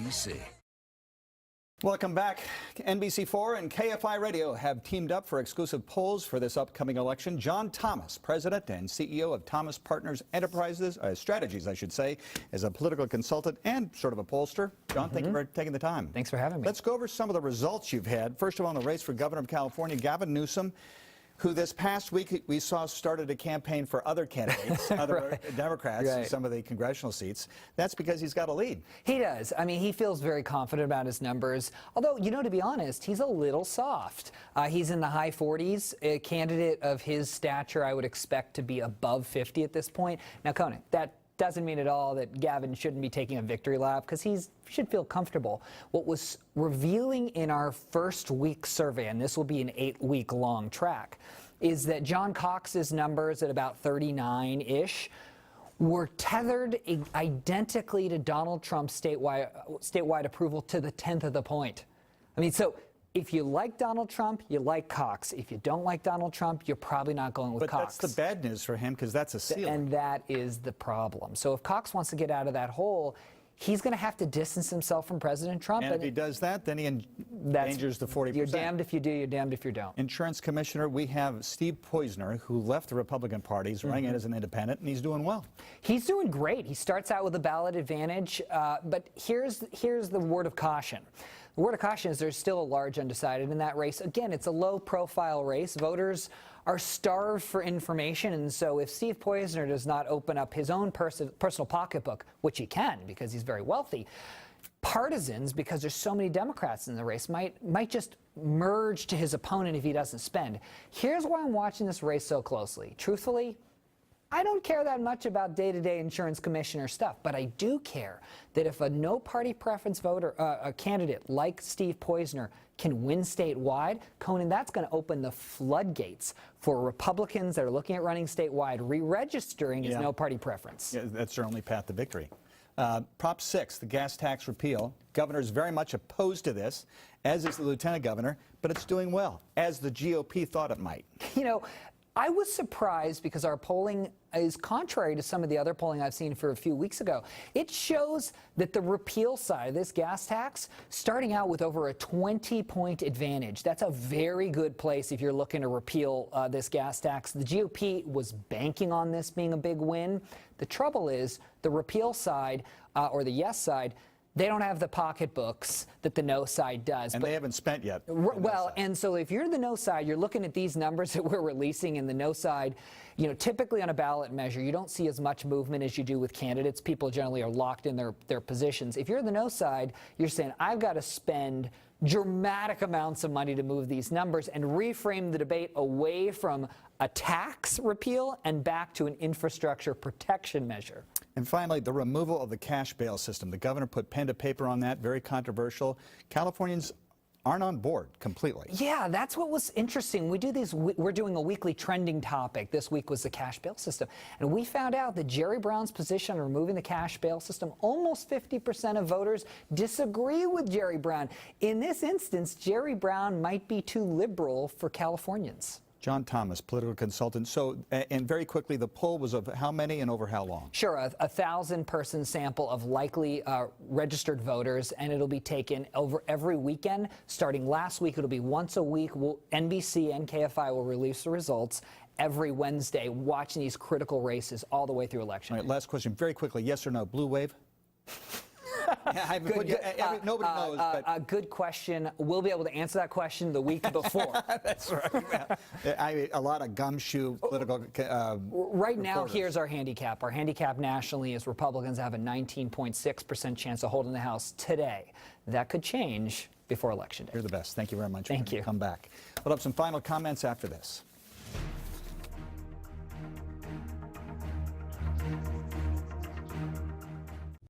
NBC. Welcome back. NBC4 and KFI Radio have teamed up for exclusive polls for this upcoming election. John Thomas, president and CEO of Thomas Partners Enterprises, Strategies, I should say, is a political consultant and sort of a pollster. John, thank you for taking the time. Thanks for having me. Let's go over some of the results you've had. First of all, in the race for governor of California, Gavin Newsom, who this past week we saw started a campaign for other candidates, other Democrats, in some of the congressional seats. That's because he's got a lead. He does. I mean, he feels very confident about his numbers. Although, you know, to be honest, he's a little soft. He's in the high 40s. A candidate of his stature, I would expect to be above 50 at this point. Now, Conan, that doesn't mean at all that Gavin shouldn't be taking a victory lap, because he should feel comfortable. What was revealing in our first week survey, and this will be an 8-week long track, is that John Cox's numbers at about 39-ish were tethered identically to Donald Trump's statewide approval to the 10th of the point. I mean, so if you like Donald Trump, you like Cox. If you don't like Donald Trump, you're probably not going with Cox. But that's the bad news for him, because that's a ceiling. And that is the problem. So if Cox wants to get out of that hole, he's going to have to distance himself from President Trump. And if he does that, then he endangers the 40%. You're damned if you do, you're damned if you don't. Insurance Commissioner, we have Steve Poizner, who left the Republican Party. He's running in as an independent, and he's doing well. He's doing great. He starts out with a ballot advantage, but here's the word of caution. The word of caution is there's still a large undecided in that race. Again, it's a low-profile race. Voters are starved for information, and so if Steve Poizner does not open up his own personal pocketbook, which he can because he's very wealthy, partisans, because there's so many Democrats in the race, might just merge to his opponent if he doesn't spend. Here's why I'm watching this race so closely. Truthfully, I don't care that much about day-to-day insurance commissioner stuff, but I do care that if a no-party preference voter, a candidate like Steve Poizner can win statewide, Conan, that's going to open the floodgates for Republicans that are looking at running statewide, re-registering as no-party preference. Yeah, that's their only path to victory. Prop 6, the gas tax repeal. Governor is very much opposed to this, as is the lieutenant governor, but it's doing well, as the GOP thought it might. You know, I was surprised because our polling is contrary to some of the other polling I've seen for a few weeks ago. It shows that the repeal side of this gas tax, starting out with over a 20-point advantage. That's a very good place if you're looking to repeal this gas tax. The GOP was banking on this being a big win. The trouble is the repeal side, or the yes side, they don't have the pocketbooks that the no side does. And they haven't spent yet. Well, and so if you're the no side, you're looking at these numbers that we're releasing in the no side. You know, typically on a ballot measure, you don't see as much movement as you do with candidates. People generally are locked in their positions. If you're the no side, you're saying, I've got to spend dramatic amounts of money to move these numbers and reframe the debate away from a tax repeal and back to an infrastructure protection measure. And finally, the removal of the cash bail system. The governor put pen to paper on that, very controversial. Californians aren't on board completely. Yeah, that's what was interesting. We're doing a weekly trending topic. This week was the cash bail system. And we found out that Jerry Brown's position on removing the cash bail system, almost 50% of voters disagree with Jerry Brown. In this instance, Jerry Brown might be too liberal for Californians. John Thomas, political consultant. So, and very quickly, the poll was of how many and over how long? Sure, a 1,000-person sample of likely registered voters, and it'll be taken over every weekend. Starting last week, it'll be once a week. NBC and KFI will release the results every Wednesday, watching these critical races all the way through election. All right, last question, very quickly, yes or no, blue wave? Nobody knows. But good question. We'll be able to answer that question the week before. That's right. A lot of gumshoe political right now, reporters. here's our handicap. Our handicap nationally is Republicans have a 19.6% chance of holding the House today. That could change before Election Day. You're the best. Thank you very much. Thank you. Come back. We'll have some final comments after this.